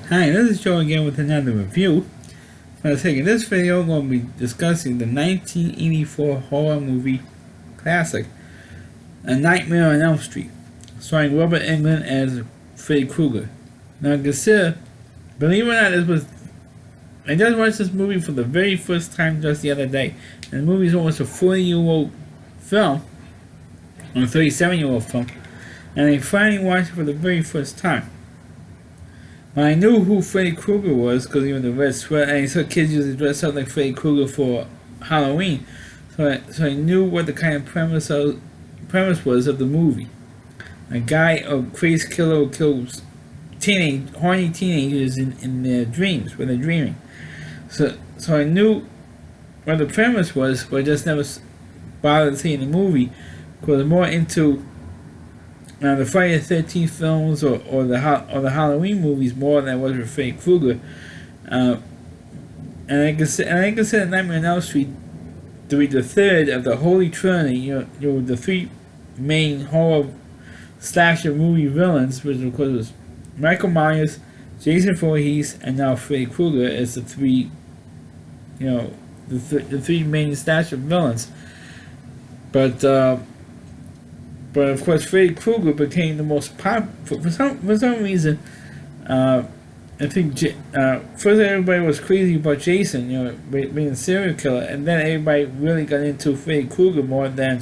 Hi, this is Joe again with another review. For the sake of this video, I'm going to be discussing the 1984 horror movie classic, A Nightmare on Elm Street, starring Robert Englund as Freddy Krueger. Now consider, believe it or not, I just watched this movie for the very first time just the other day, and the movie is almost a 40-year-old film, or a 37-year-old film, and I finally watched it for the very first time. Well, I knew who Freddy Krueger was because he was the red sweater, and I saw kids usually dress up like Freddy Krueger for Halloween, so I knew what the kind of premise was of the movie. A crazy killer who kills horny teenagers in their dreams when they're dreaming. So I knew what the premise was, but I just never bothered seeing the movie because I was more into the Friday the 13th films or the Halloween movies more than I was with Freddy Krueger. And I consider Nightmare on Elm Street to be the third of the Holy Trinity. The three main horror slasher movie villains, which of course was Michael Myers, Jason Voorhees, and now Freddy Krueger as the three, the three main slasher villains. But of course, Freddy Krueger became the most popular for some reason. I think first everybody was crazy about Jason, being a serial killer, and then everybody really got into Freddy Krueger more than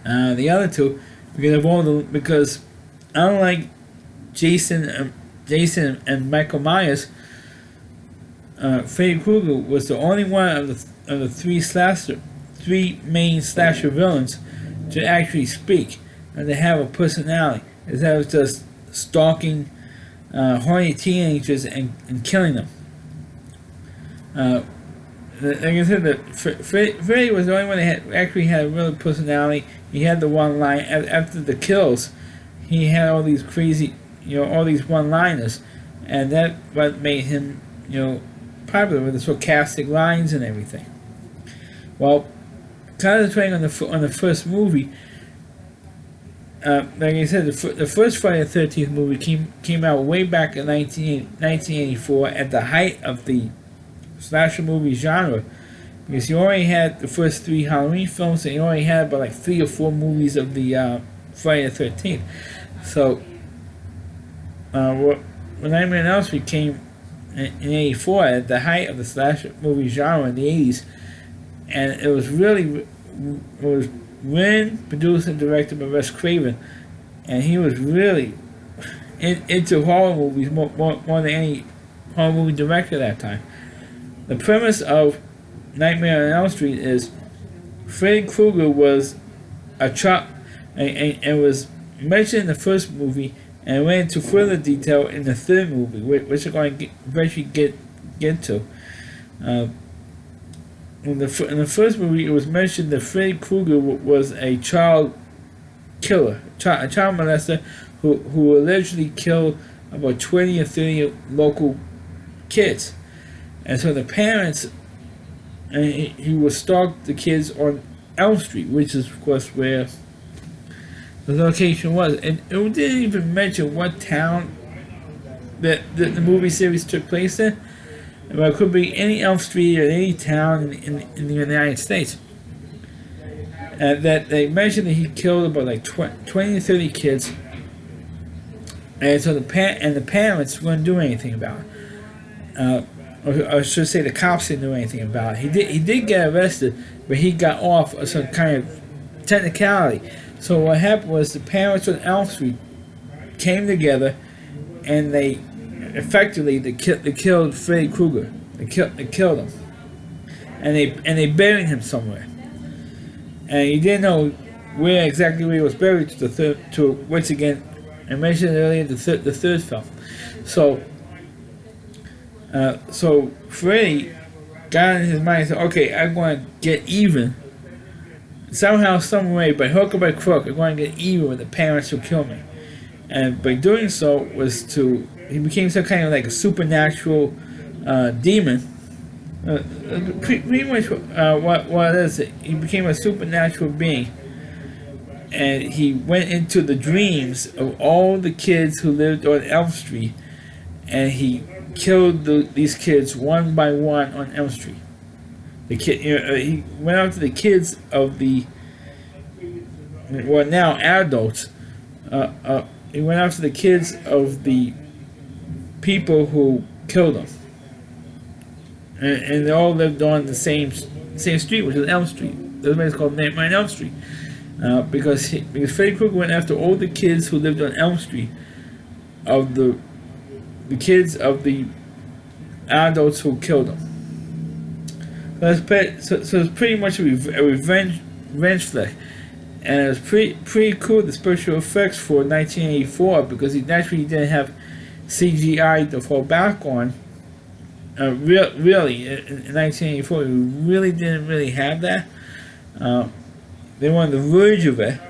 the other two because unlike Jason and Michael Myers, Freddy Krueger was the only one of the three main slasher villains to actually speak and to have a personality, instead of just stalking horny teenagers and killing them. Like I said, Freddy was the only one that actually had a real personality. He had the one line after the kills. He had all these crazy, all these one-liners, and that what made him, popular with the sarcastic lines and everything. Well, concentrating on the first movie, like I said, the first Friday the 13th movie came out way back in 1984 at the height of the slasher movie genre, because you already had the first three Halloween films, and you already had about like 3 or 4 movies of the Friday the 13th. So when Nightmare on Elm Street came in 84 at the height of the slasher movie genre in the 80s, and it was written, produced, and directed by Wes Craven, and he was really into horror movies more than any horror movie director at that time. The premise of Nightmare on Elm Street is Freddy Krueger was a child, and was mentioned in the first movie, and went into further detail in the third movie, which we're going to eventually get to. In the first movie, it was mentioned that Freddy Krueger was a child killer, a child molester who allegedly killed about 20 or 30 local kids. And so the parents, he would stalk the kids on Elm Street, which is, of course, where the location was. And it didn't even mention what town that the movie series took place in. But it could be any Elm Street or any town in the United States. That they mentioned that he killed about like 20 to 30 kids, and so the parents wouldn't do anything about it. Or I should say, the cops didn't do anything about it. He did get arrested, but he got off of some kind of technicality. So what happened was the parents on Elm Street came together, and they killed Freddy Krueger. They killed him, and they buried him somewhere. And you didn't know where exactly he was buried to once again, I mentioned earlier, the third film. So Freddy got in his mind and said, okay, I'm going to get even. Somehow, some way, by hook or by crook, I'm going to get even with the parents who killed me. And by doing so he became some kind of like a supernatural demon. Pretty much what it is, he became a supernatural being, and he went into the dreams of all the kids who lived on Elm Street, and he killed these kids one by one on Elm Street. The kid, he went out to the kids of the, well, now adults. He went out to the kids of the people who killed him, and they all lived on the same street, which is Elm Street. That's why it's called Nightmare on Elm Street, because Freddy Krueger went after all the kids who lived on Elm Street, of the kids of the adults who killed him. So it's pretty much a revenge flick, and it was pretty cool, the special effects for 1984, because he naturally didn't have CGI to fall back on. Really, in 1984, we really didn't have that. They were on the verge of it,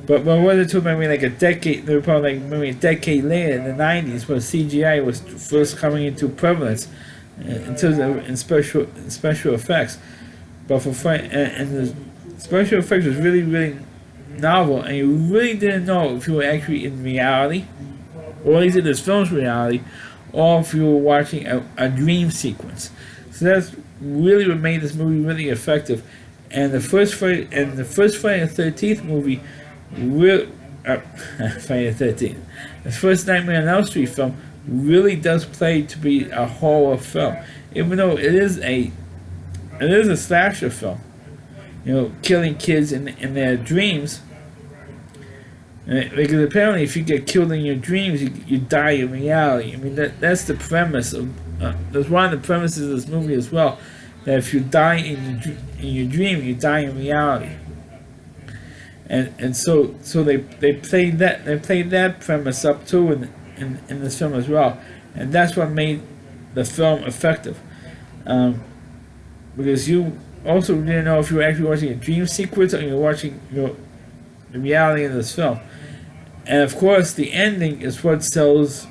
but when it took maybe like a decade, they were probably like maybe a decade later in the 90s, when CGI was first coming into prevalence in terms of in special effects. But and the special effects was really novel, and you really didn't know if you were actually in reality, or at least in this film's reality, or if you were watching a dream sequence. So that's really what made this movie really effective. And the first Friday the 13th movie, Friday the 13th, the first Nightmare on Elm Street film really does play to be a horror film, even though it is a slasher film. Killing kids in their dreams. Because apparently, if you get killed in your dreams, you die in reality. I mean, that's the premise of. That's one of the premises of this movie as well. That if you die in your dream, you die in reality. And so they played that premise up too in this film as well, and that's what made the film effective. Because you also didn't know if you were actually watching a dream sequence or you were watching the reality of this film. And of course, the ending is what sells.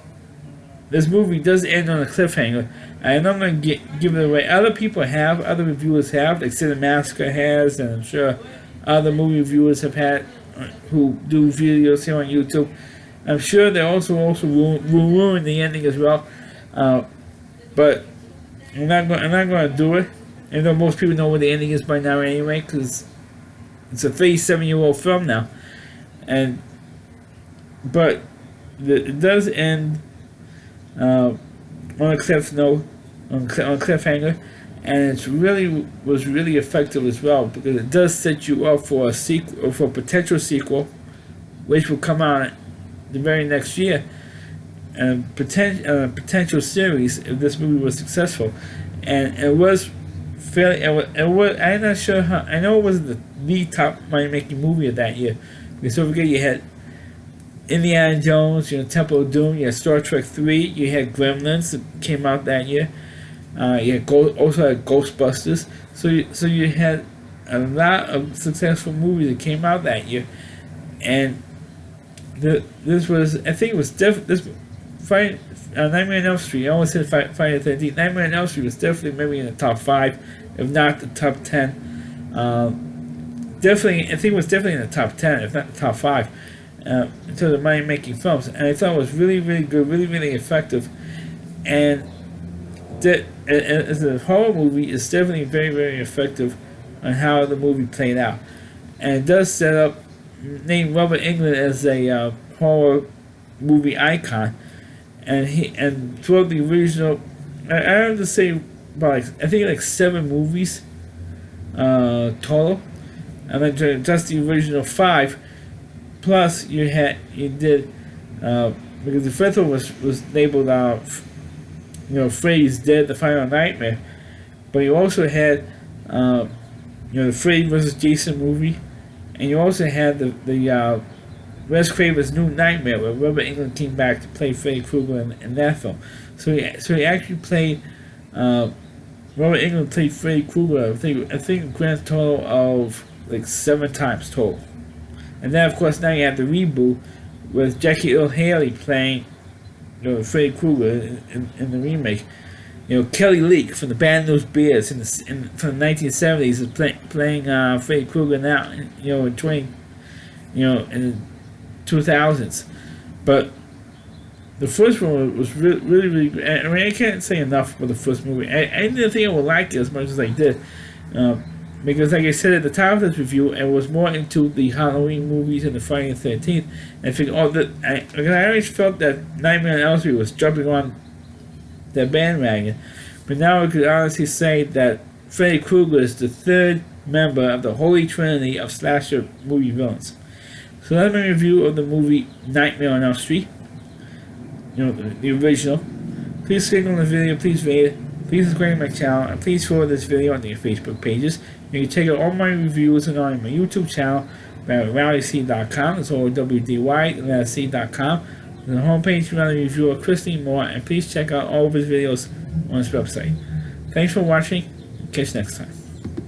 This movie does end on a cliffhanger. And I'm going to give it away. Other reviewers have, like Cinemassacre has, and I'm sure other movie reviewers have had, who do videos here on YouTube. I'm sure they also will ruin the ending as well. But I'm not going to do it. Even though most people know what the ending is by now anyway, because it's a 37-year-old film now. But it does end on a cliffhanger, and it was really effective as well, because it does set you up for a sequel, or for a potential sequel, which will come out the very next year, and a potential series if this movie was successful. And it was fairly. I'm not sure how. I know it wasn't the top money-making movie of that year, because don't forget you had Indiana Jones, Temple of Doom, you had Star Trek 3, you had Gremlins that came out that year, you had also had Ghostbusters, so you had a lot of successful movies that came out that year, and this was, I think it was Nightmare on Elm Street, I almost said Friday the 13th, Nightmare on Elm Street was definitely maybe in the top 5, if not the top 10, definitely, I think it was definitely in the top 10, if not the top 5. In terms of money-making films, and I thought it was really good, really effective, and that as a horror movie, it's definitely very effective on how the movie played out, and it does set up name Robert Englund as a horror movie icon, and throughout the original, I have to say about I think like 7 movies total, and then just the original 5. Plus, you did because the first one was labeled Freddy's Dead: The Final Nightmare, but you also had the Freddy vs. Jason movie, and you also had the Wes Craven's New Nightmare, where Robert Englund came back to play Freddy Krueger in that film. So he actually played Robert Englund played Freddy Krueger. I think a grand total of like 7 times total. And then, of course, now you have the reboot with Jackie Earle Haley playing, Freddy Krueger in the remake. Kelly Leak from the Band News Bears from the 1970s is playing Freddy Krueger now. In the 2000s. But The first one was really good. I mean, I can't say enough about the first movie. I didn't think I would like it as much as I did. Because, like I said at the top of this review, I was more into the Halloween movies and the Friday the 13th. And I figured, because I always felt that Nightmare on Elm Street was jumping on the bandwagon. But now I could honestly say that Freddy Krueger is the third member of the Holy Trinity of slasher movie villains. So that's my review of the movie Nightmare on Elm Street. The original. Please click on the video, please rate it, please subscribe to my channel, and please forward this video on your Facebook pages. You can check out all my reviews and on my YouTube channel at rowdyc.com. It's OWDY, and that's C.com. On the homepage, you want to review of Christy Moore, and please check out all of his videos on his website. Thanks for watching. Catch you next time.